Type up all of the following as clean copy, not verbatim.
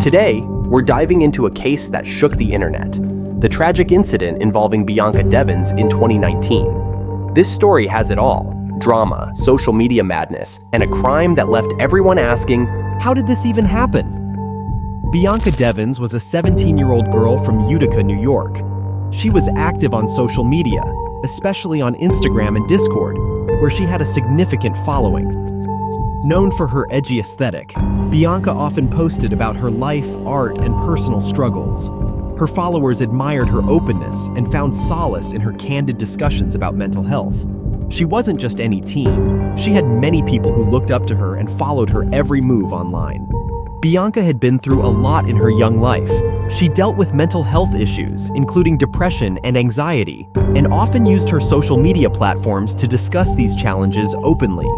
Today, we're diving into a case that shook the internet, the tragic incident involving Bianca Devins in 2019. This story has it all: drama, social media madness, and a crime that left everyone asking, how did this even happen? Bianca Devins was a 17-year-old girl from Utica, New York. She was active on social media, especially on Instagram and Discord, where she had a significant following. Known for her edgy aesthetic, Bianca often posted about her life, art, and personal struggles. Her followers admired her openness and found solace in her candid discussions about mental health. She wasn't just any teen. She had many people who looked up to her and followed her every move online. Bianca had been through a lot in her young life. She dealt with mental health issues, including depression and anxiety, and often used her social media platforms to discuss these challenges openly.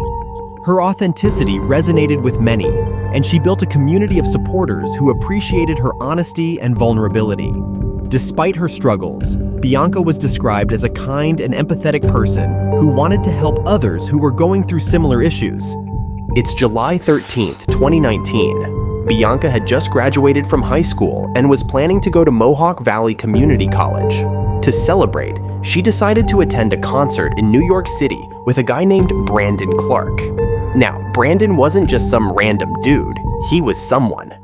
Her authenticity resonated with many, and she built a community of supporters who appreciated her honesty and vulnerability. Despite her struggles, Bianca was described as a kind and empathetic person who wanted to help others who were going through similar issues. It's July 13th, 2019. Bianca had just graduated from high school and was planning to go to Mohawk Valley Community College. To celebrate, she decided to attend a concert in New York City with a guy named Brandon Clark. Now, Brandon wasn't just some random dude, he was someone.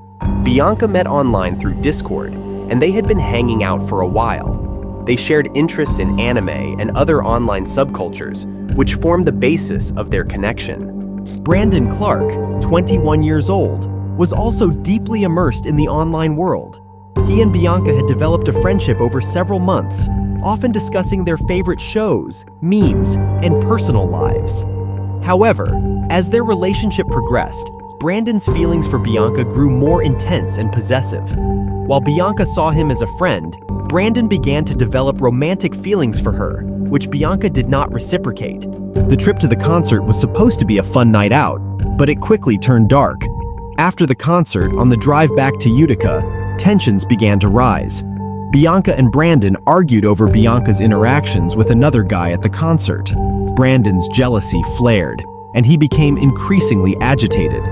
Bianca met online through Discord, and they had been hanging out for a while. They shared interests in anime and other online subcultures, which formed the basis of their connection. Brandon Clark, 21 years old, was also deeply immersed in the online world. He and Bianca had developed a friendship over several months, often discussing their favorite shows, memes, and personal lives. However, as their relationship progressed, Brandon's feelings for Bianca grew more intense and possessive. While Bianca saw him as a friend, Brandon began to develop romantic feelings for her, which Bianca did not reciprocate. The trip to the concert was supposed to be a fun night out, but it quickly turned dark. After the concert, on the drive back to Utica, tensions began to rise. Bianca and Brandon argued over Bianca's interactions with another guy at the concert. Brandon's jealousy flared, and he became increasingly agitated.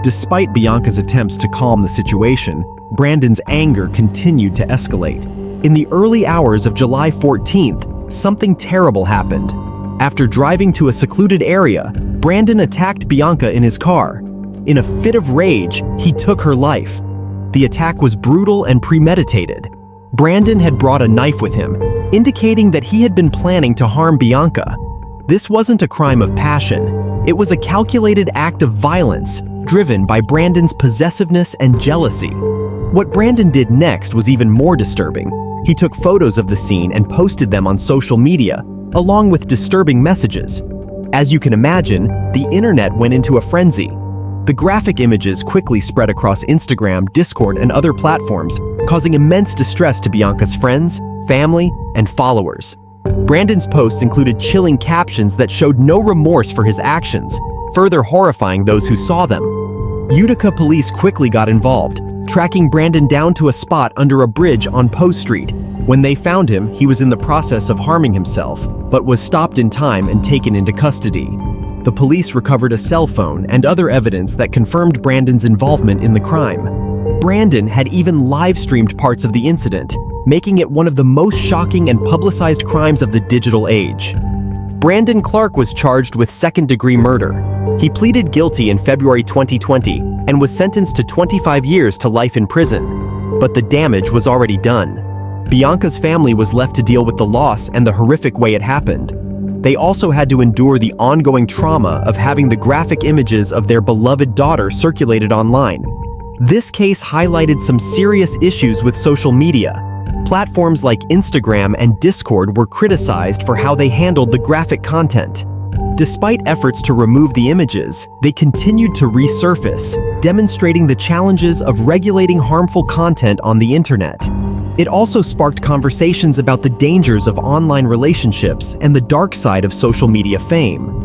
Despite Bianca's attempts to calm the situation, Brandon's anger continued to escalate. In the early hours of July 14th, something terrible happened. After driving to a secluded area, Brandon attacked Bianca in his car. In a fit of rage, he took her life. The attack was brutal and premeditated. Brandon had brought a knife with him, indicating that he had been planning to harm Bianca. This wasn't a crime of passion. It was a calculated act of violence, driven by Brandon's possessiveness and jealousy. What Brandon did next was even more disturbing. He took photos of the scene and posted them on social media, along with disturbing messages. As you can imagine, the internet went into a frenzy. The graphic images quickly spread across Instagram, Discord, and other platforms, causing immense distress to Bianca's friends, family, and followers. Brandon's posts included chilling captions that showed no remorse for his actions, further horrifying those who saw them. Utica police quickly got involved, tracking Brandon down to a spot under a bridge on Post Street. When they found him, he was in the process of harming himself, but was stopped in time and taken into custody. The police recovered a cell phone and other evidence that confirmed Brandon's involvement in the crime. Brandon had even live-streamed parts of the incident, making it one of the most shocking and publicized crimes of the digital age. Brandon Clark was charged with second-degree murder. He pleaded guilty in February 2020 and was sentenced to 25 years to life in prison. But the damage was already done. Bianca's family was left to deal with the loss and the horrific way it happened. They also had to endure the ongoing trauma of having the graphic images of their beloved daughter circulated online. This case highlighted some serious issues with social media. Platforms like Instagram and Discord were criticized for how they handled the graphic content. Despite efforts to remove the images, they continued to resurface, demonstrating the challenges of regulating harmful content on the internet. It also sparked conversations about the dangers of online relationships and the dark side of social media fame.